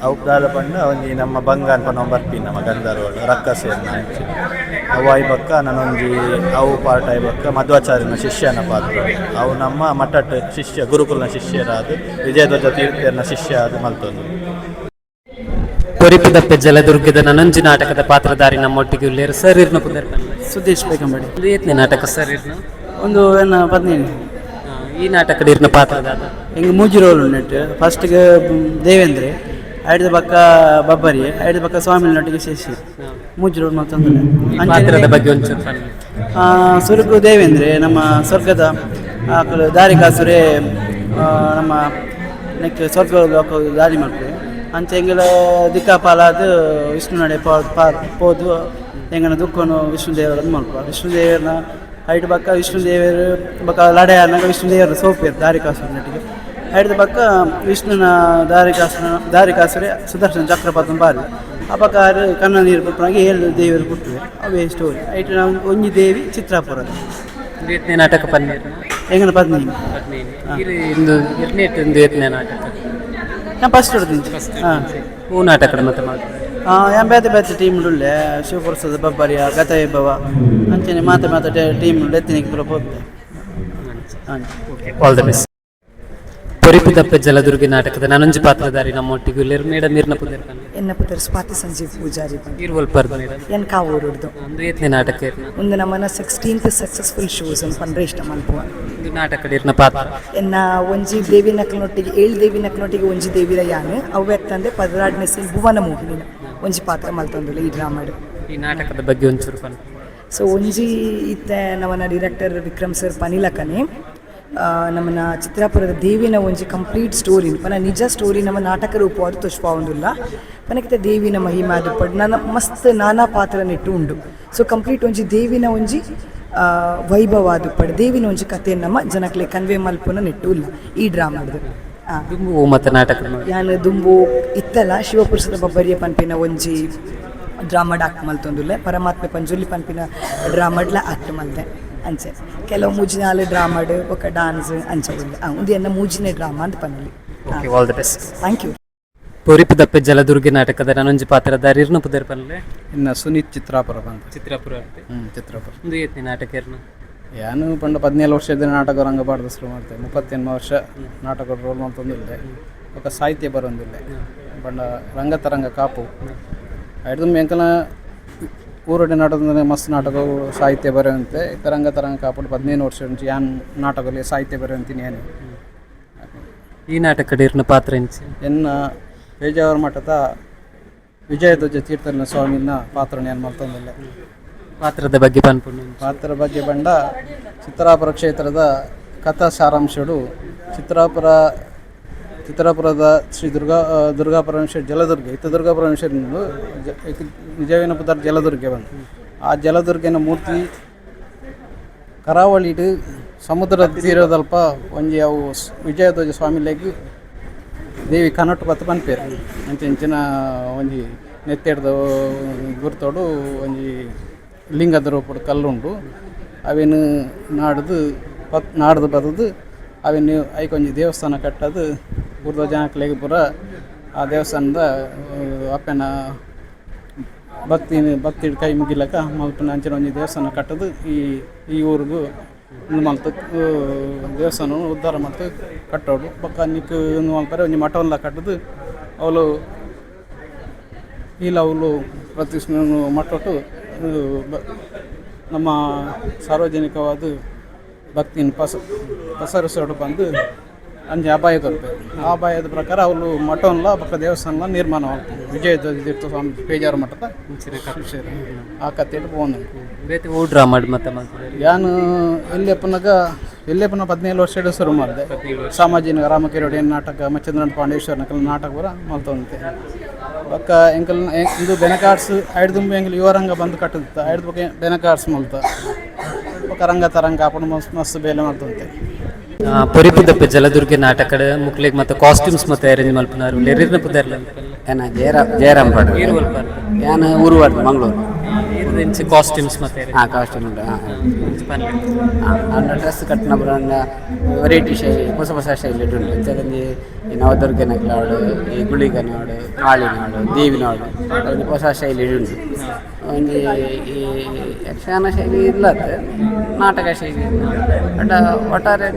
ಅವದಾದ ಪಂಡ ಒಂಜಿ ನಮ್ಮ ಬಂಗಾನ್ ಪನ ಬರ್ಪಿ ನಮ್ಮ ಗಂಧರ್ವಡು ರಕ್ಕಸೇನ ಅವಾಯಿ ಬಕ್ಕ ನಾನೊಂಜಿ ಅವು ಪಾರ್ಟ್ ಆಯ್ ಬಕ್ಕ ಮಧ್ವಾಚಾರ್ಯನ ಶಿಷ್ಯನ ಪಾತ್ರ ಅವು ನಮ್ಮ ಮಠಟ್ ಶಿಷ್ಯ ಗುರುಕುಲನ ಶಿಷ್ಯರಾದ ವಿಜಯಧ್ವಜ ತೀರ್ಥನ ಶಿಷ್ಯ ಅದು ಮಲ್ತೊಂದು ಕೊರಿಪುದಪ್ಪೆ ಜಲದುರ್ಗದ ನನಂಜಿ ನಾಟಕದ ಪಾತ್ರಧಾರಿ ನಮ್ಮೊಟ್ಟಿಗೆ ಉಳ್ಳೇರು ಸರ್ ಇರ್ನ ಪುದರ್ ಸುದೇಶ್ ಬೇಕಂಬಡಿ ಒಂದು ಏತ್ನೆ ನಾಟಕ ಸರ್ ಇರ್ನ ಒಂದು ಎನ್ನ ಪತ್ನಿ ಈ ನಾಟಕದ ಇರ್ನ ಪಾತ್ರದಾದ ಹಿಂಗೆ ಮೂಜಿ ರೋಲ್ ಉಂಟು ಫಸ್ಟ್ಗೆ ದೇವೇಂದ್ರೆ ಐದು ಪಕ್ಕ ಬಬ್ಬರಿ ಐದು ಪಕ್ಕ ಸ್ವಾಮಿನೊಟ್ಟಿಗೆ ಶೇಷಿ ಮೂಜಿ ರೋಲ್ ಮತ್ತೊಂದು ಪಾತ್ರದ ಬಗ್ಗೆ ಒಂಚೂರು ಸುರುಕು ದೇವೇಂದ್ರೆ ನಮ್ಮ ಸ್ವರ್ಗದ ದಾರಿಕಾಸುರೆ ನಮ್ಮ ನೆಕ್ ಸ್ವರ್ಗ ಲೋಕ ದಾರಿ ಮಾಡ್ತೀವಿ ಅಂಚೆ ಎಂಗೆಲ್ಲ ದಿಕ್ಕಾಪಾಲಾದ ವಿಷ್ಣು ನಡೆ ಪೋದು ಎಂಗನ ದುಃಖನು ವಿಷ್ಣುದೇವರನ್ನು ಮಲ್ಪ ವಿಷ್ಣುದೇವರನ್ನ ಐಟ್ ಬಕ್ಕ ವಿಷ್ಣುದೇವರು ಬಕ್ಕ ಲಡೆ ಆನಾಗ ವಿಷ್ಣುದೇವರ ಸೋಪೇರು ದಾರಿಕಾಸುರನೊಟ್ಟಿಗೆ ಐದು ಬಕ್ಕ ವಿಷ್ಣುನ ದಾರಿಕಾಸುರೆ ಸುದರ್ಶನ ಚಕ್ರಪಾತನ ಬಾರಿ ಆ ಪಕ್ಕ ಕನ್ನ ನೀರು ಬಿಟ್ಟನಾಗಿ 7 ದೇವರು ಬಿಟ್ಟಿವೆ ಅವೇ ಸ್ಟೋರಿ ಐಟ್ ನಾವು ಒಂಜಿ ದೇವಿ ಚಿತ್ರಾಪುರದ ನಾಟಕ ಪನ್ನೀರು ಎಂಗನ ಪತ್ನಿ ನಾಟಕ ನಾನು ಫಸ್ಟ್ ಹೊಡ್ತೀನಿ ಹಾಂ ಹೂ ನಾಟಕ ಮತ್ತೆ ಮಾಡ್ತಾರೆ ಬೇತೆ ಬೇತೆ ಟೀಮ್ ಉಳ್ಳೆ ಶಿವಪುರಸದ ಬಬ್ಬರಿಯ ಗತವೈಭವ ಅಂಚನೆ ಮಾತ ಟೀಮ್ ಎತ್ತಿನಿಗೆ ಪೂರ ಹೋಗ್ತದೆ ಹಾಂ ಆಲ್ ದ ಬೆಸ್ಟ್ ಕೊರಿಪುದಪ್ಪೆ ಜಲದುರ್ಗಿ ನಾಟಕದ ನನಂಜಿ ಪಾತ್ರಧಾರಿ ನಮ್ಮೊಟ್ಟಿಗೆ ಉಳ್ಳೇರು ಮೇಡಮ್ ಇರ್ನ ಪುದರ್ ಎನ್ನ ಪುದರ್ ಸ್ವಾತಿ ಸಂಜೀವ್ ಪೂಜಾರಿ ಇರುವಲ್ ಪರ್ದ ಮೇಡಮ್ ಎನ್ ಕಾವೂರುಡ್ದು ಒಂದು ಏತ್ನೆ ನಾಟಕ ಒಂದು ನಮ್ಮನ 16th ಸಕ್ಸಸ್ಫುಲ್ ಶೋಸ್ ಪಂಡ್ರೆ ಇಷ್ಟ ಮಲ್ಪುವ ಇದು ನಾಟಕದ ಇರ್ನ ಪಾತ್ರ ಎನ್ನ ಒಂಜಿ ದೇವಿ ನಕಲನೊಟ್ಟಿಗೆ 7 ದೇವಿ ನಕಲನೊಟ್ಟಿಗೆ ಒಂಜಿ ದೇವಿರ ಯಾನ್ ಅವ್ಯಕ್ತಂದೆ 16ನೇ ಸೀನ್ ಭುವನ ಮೋಹಿನಿನ ಒಂಜಿ ಪಾತ್ರ ಮಲ್ತೊಂದುಲ್ಲ ಈ ಡ್ರಾಮಾಡ್ ಈ ನಾಟಕದ ಬಗ್ಗೆ ಒಂಚೂರು ಪನ್ ಸೊ ಒಂಜಿ ಇತ್ತೆ ನಮ್ಮನ ಡೈರೆಕ್ಟರ್ ವಿಕ್ರಮ್ ಸರ್ ಪನಿಲಕನೆ ನಮ್ಮನ ಚಿತ್ರಾಪುರದ ದೇವಿನ ಒಂಜಿ ಕಂಪ್ಲೀಟ್ ಸ್ಟೋರಿ ಪನ ನಿಜ ಸ್ಟೋರಿ ನಮ್ಮ ನಾಟಕ ರೂಪವಾದ ತುಷ್ಪಾವುದಿಲ್ಲ ಪನಕಿತ ದೇವಿನ ಮಹಿಮಾದು ಪಡ್ ನನ್ನ ಮಸ್ತ್ ನಾನಾ ಪಾತ್ರ ನೆಟ್ಟು ಉಂಡು ಸೊ ಕಂಪ್ಲೀಟ್ ಒಂಜಿ ದೇವಿನ ಒಂಜಿ ವೈಭವಾದು ಪಡ್ ದೇವಿನ ಒಂಜಿ ಕಥೆ ನಮ್ಮ ಜನಕ್ಲೆ ಕನ್ವೆ ಮಲ್ಪುನ ನೆಟ್ಟು ಇಲ್ಲ ಈ ಡ್ರಾಮಾಡ್ದು ದುಂಬು ಮತ್ತು ನಾಟಕ ಯಾನು ದುಂಬು ಇತ್ತಲ್ಲ ಶಿವಪುರುಷದ ಬಬ್ಬರಿಯ ಪನ್ಪಿನ ಒಂಜಿ ಡ್ರಾಮಾಡ್ ಆಕ್ಟ್ ಮಲ್ತೊಂದುಲ್ಲೆ ಪರಮಾತ್ಮೆ ಪಂಜುಲಿ ಪನ್ಪಿನ ಡ್ರಾಮಾಡ್ಲ ಆಕ್ಟ್ ಮಲ್ತೆ ಅಂಚೆ ಕೆಲವು ಮೂಜಿನಾಲು ಡ್ರಾಮಾಡ್ ఒక డాన్స్ ಅಂಚೆ ఉంది ಅನ್ನ ಮೂಜಿನೇ ಡ್ರಾಮಾ ಅಂತ ಪನ್ನಲಿ all the best thank you Koripudappe Jaladurgi ನಾಟಕದ ನನಂಜಿ ಪಾತ್ರಧಾರಿ ಇರ್ನ ಪುದರ್ ಪನ್ಲೆ ಇನ್ನು ಸುನೀತ್ ಚಿತ್ರಾಪುರ ಬಂತು ಚಿತ್ರಾಪುರ ಚಿತ್ರಾಪುರ ಒಂದು ಏತ್ನೆ ನಾಟಕ ಇರ್ನ ಯಾನು ಪಂಡ 17 ವರ್ಷದ ನಾಟಕ ರಂಗ ಪಾಡ್ದು ಶುರು ಮಾಡ್ತೇವೆ 38 ವರ್ಷ ನಾಟಕ ರೋಲ್ ಮಾಡ್ತೊಂದಿಲ್ಲ ఒక ಸಾಹಿತ್ಯ ಬರೋಂದಿಲ್ಲ ಪಂಡ ರಂಗತರಂಗ ಕಾಪು ಐದು ಎಂಕಲ ಊರಡೆ ನಾಟಕದ ಮಸ್ತ್ ನಾಟಕವು ಸಾಹಿತ್ಯ ಬರೆಯುವಂತೆ ರಂಗತರಂಗ ಕಾಪುಡು 15 ವರ್ಷ నుంచి ಯಾನ್ ನಾಟಕದಲ್ಲಿ ಸಾಹಿತ್ಯ ಬರೆಯುವಂತೀನಿ ಏನು ಈ ನಾಟಕದ ಇರ್ನ ಪಾತ್ರ ಎಂಚಿ ಎನ್ನ ಬೇಜಾವರ ಮಠದ ವಿಜಯಧ್ವಜ ತೀರ್ಥನ ಸ್ವಾಮಿನ ಪಾತ್ರ ನಾನು ಮಾಡ್ತೊಂದಿಲ್ಲ ಪಾತ್ರದ ಬಗ್ಗೆ ಪನ್ಪುಂಡು ಪಾತ್ರ ಬಗ್ಗೆ ಬಂಡ ಚಿತ್ರಾಪುರ ಕ್ಷೇತ್ರದ ಕಥಾ ಸಾರಾಂಶಡು ಚಿತ್ರಾಪುರದ ಶ್ರೀ ದುರ್ಗಾ ಪರಮೇಶ್ವರಿ ಜಲದುರ್ಗೆ ಇತ್ತ ದುರ್ಗಾ ಪರಮೇಶ್ವರಿ ನಿಜವಿನ ಪುದರ್ ಜಲದುರ್ಗೆ ಬಂದು ಆ ಜಲದುರ್ಗಿನ ಮೂರ್ತಿ ಕರಾವಳಿಡು ಸಮುದ್ರದ ತೀರದಲ್ಪ ಒಂಜಿ ಅವು ವಿಜಯಧ್ವಜ ಸ್ವಾಮಿಲೆಗ್ ದೇವಿ ಕನಟ್ಟು ಬತ್ತು ಪನ್ಪೇರು ಇಂಚಿನ ಒಂಜಿ ನೆತ್ತೆಡ್ದು ಗುರ್ತೋಡು ಒಂಜಿ ಲಿಂಗದ ರೂಪದ ಕಲ್ಲುಂಡು ಅವೇನು ನಾಡ್ದು ಬದದು ಅವೇನು ಐಕೊಂಜಿ ದೇವಸ್ಥಾನ ಕಟ್ಟದು ಊರ್ದ ಜನಕ್ಲೆಗ್ ಪೂರ ಆ ದೇವಸ್ಥಾನದ ಅಪ್ಪನ ಭಕ್ತಿ ಕೈ ಮುಗಿಲಕ ಮಲ್ಪನ ಅಂಚಿನ ಒಂಜಿ ದೇವಸ್ಥಾನ ಕಟ್ಟದು ಈ ಊರಿಗೂ ಮಲ್ತು ದೇವಸ್ಥಾನ ಉದ್ಧಾರ ಮಾಡ್ತು ಕಟ್ಟೋಡು ಪಕ್ಕ ನಿಕ್ ಮಲ್ಪರೆ ಒಂಜಿ ಮಠವನ್ನ ಕಟ್ಟದು ಅವಳು ಇಲ್ಲ ಅವಳು ಪ್ರತಿಷ್ಠೆ ಮಟ್ಟೊಟ್ಟು ನಮ್ಮ ಸಾರ್ವಜನಿಕವಾದ ಭಕ್ತಿನ ಪಸರಿಸೋಡು ಬಂದು ಅಂಜಿ ಅಪಾಯ ಕೊಡ್ತಾರೆ ಆ ಅಪಾಯದ ಪ್ರಕಾರ ಅವರು ಮಠವನ್ನ ಪಕ್ಕ ದೇವಸ್ಥಾನ ನಿರ್ಮಾಣ ಮಾಡ್ತಾರೆ ವಿಜಯಧ್ವಜ ತೀರ್ಥ ಸ್ವಾಮಿ ಬೇಜಾರು ಮಠದ ಆ ಕಥೆಯಲ್ಲಿ ಹೋಗಿ ಬೇತೆ ಓ ಡ್ರಾಮಾ ಮತ್ತೆ ಯಾನು ಎಲ್ಲಪ್ಪನ 17 ವರ್ಷ ಶುರು ಮಾಡಿದೆ ಸಾಮಾಜಿಕ ರಾಮಕಿರೋಡಿ ನಾಟಕ ಮಚ್ಚಂದ್ರನ ಪಾಂಡೇಶ್ವರನ ಕಲ ನಾಟಕ ಬರ ಮಲ್ತೊಂತೆ ಪಕ್ಕ ಎಂಕಲ್ ಇದು ಬೆನಕಾರ್ಸ್ ಐದು ದುಂಬಿ ಎಂಕಲ್ ಯುವರಂಗ ಬಂದು ಕಟ್ಟುತ್ತ ಐದು ಬಗ್ಗೆ ಬೆನಕಾರ್ಸ್ ಮಲ್ತ ಪಕ್ಕ ರಂಗ ತರಂಗ ಅಪ್ಪನ ಮಸ್ತ್ ಬೇಲೆ ಮಾಡ್ತಂತೆ ಪೊರಿಪುದಪ್ಪೆ ಜಲದುರ್ಗ ನಾಟಕದ ಮುಕ್ಲಿಗೆ ಮತ್ತು ಕಾಸ್ಟ್ಯೂಮ್ಸ್ ಮತ್ತು ಅರೇಂಜ್ ಮಲ್ಪನಾರು ಲೆರಿರ್ನ ಪುದರ್ಲ ಏನ ಜಯರಾಮ್ ಪಾಡ್ ಏನ ಊರುವಾಡ್ದು ಮಂಗಳೂರು ಇಂಚೆ ಕಾಸ್ಟ್ಯೂಮ್ಸ್ ಮತ್ತು ಕಾಸ್ಟ್ಯೂಮ್ ಉಂಟು ಡ್ರೆಸ್ ಕಟ್ಟಿನ ವೆರೈಟಿ ಶೈಲಿ ಹೊಸ ಹೊಸ ಶೈಲಿ ಉಂಟು ಇಂಥದ್ದಲ್ಲಿ ಈ ನವದುರ್ಗನಕ್ಲಾಡು ಈ ಗುಳಿಗನಾಡು ಕಾಳಿನಾಡು ದೇವಿನಾಡು ಅದೊಂದು ಹೊಸ ಶೈಲಿ ಉಂಟು ಒಂದು ಈ ಯಕ್ಷಗಾನ ಶೈಲಿ ಇಲ್ಲದ ನಾಟಕ ಶೈಲಿ ಬಟ್ ಒಟ್ಟಾರೆ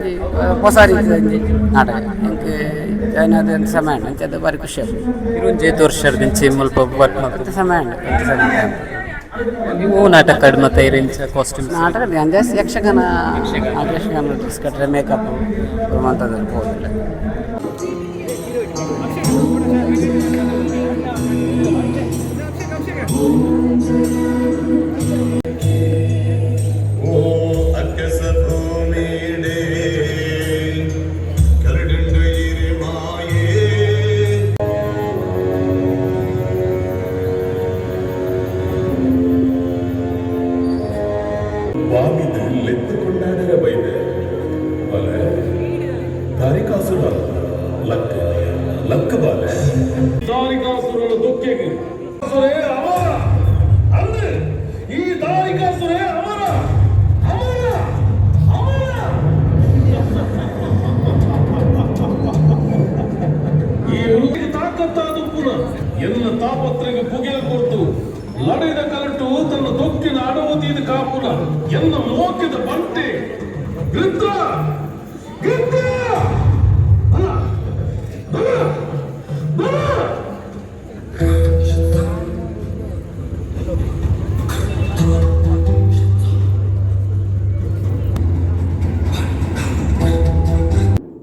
ಹೊಸ ರೀತಿಯ ನಾಟಕ ಎಂಕ್ ಏನಾದ ಸಮಯ ಅಂಚದು ಬಾರಿ ಖುಷಿ ಆಗ್ತದೆ ಜೇತು ವರ್ಷದಿಂಚೆ ಸ್ವಲ್ಪ ವರ್ಕ್ ಮಾಡ್ತಾರೆ ಸಮಯ ನೀವು ನಾಟಕ ಮತ್ತೆ ಇರಿಂಚ ಕಾಸ್ಟ್ಯೂಮ್ಸ್ ನಾಟಕ ಜಾಸ್ತಿ ಯಕ್ಷಗಾನ ಡ್ರೆಸ್ ಕಟ್ಟರೆ ಮೇಕಪ್ ಅಂಥದ್ದು ಹೋಗಿಲ್ಲ. ಎಲ್ಲ ತಾಪತ್ರೆಗೆ ಪುಗಿಲು ಕೊಡ್ತು ಲಡೆದ ಕಲಟು ತನ್ನ ದೊಕ್ಕಿನ ಅಡವತಿದ ಕಾಪುಲ ಎಲ್ಲ ಮೋಕಿದ ಬಂಟೆ ಗೃದ್ರ ಗೃದ್ರ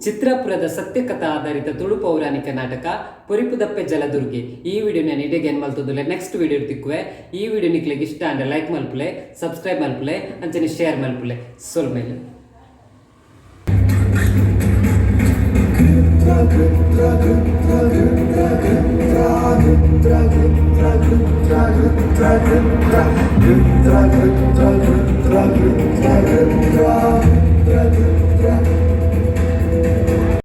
ಚಿತ್ರಾಪುರದ ಸತ್ಯಕಥಾ ಆಧಾರಿತ ತುಳು ಪೌರಾಣಿಕ ನಾಟಕ ಪೊರಿಪುದಪ್ಪೆ ಜಲದುರ್ಗೆ ಈ ವಿಡಿಯೋ ನಾನು ಇಡೀಗೆ ಏನು ಮಲ್ತದಲ್ಲ ನೆಕ್ಸ್ಟ್ ವಿಡಿಯೋ ತಿಕ್ಕುವೆ ಈ ವಿಡಿಯೋ ನಿಕ್ಲಿಗೆ ಇಷ್ಟ ಅಂದರೆ ಲೈಕ್ ಮಲ್ಪಲೆ ಸಬ್ಸ್ಕ್ರೈಬ್ ಮಲ್ಪಲೆ ಅಂಚನೆ ಶೇರ್ ಮಲ್ಪಲೆ ಸೋಲ್ ಮೇಲೆ Drag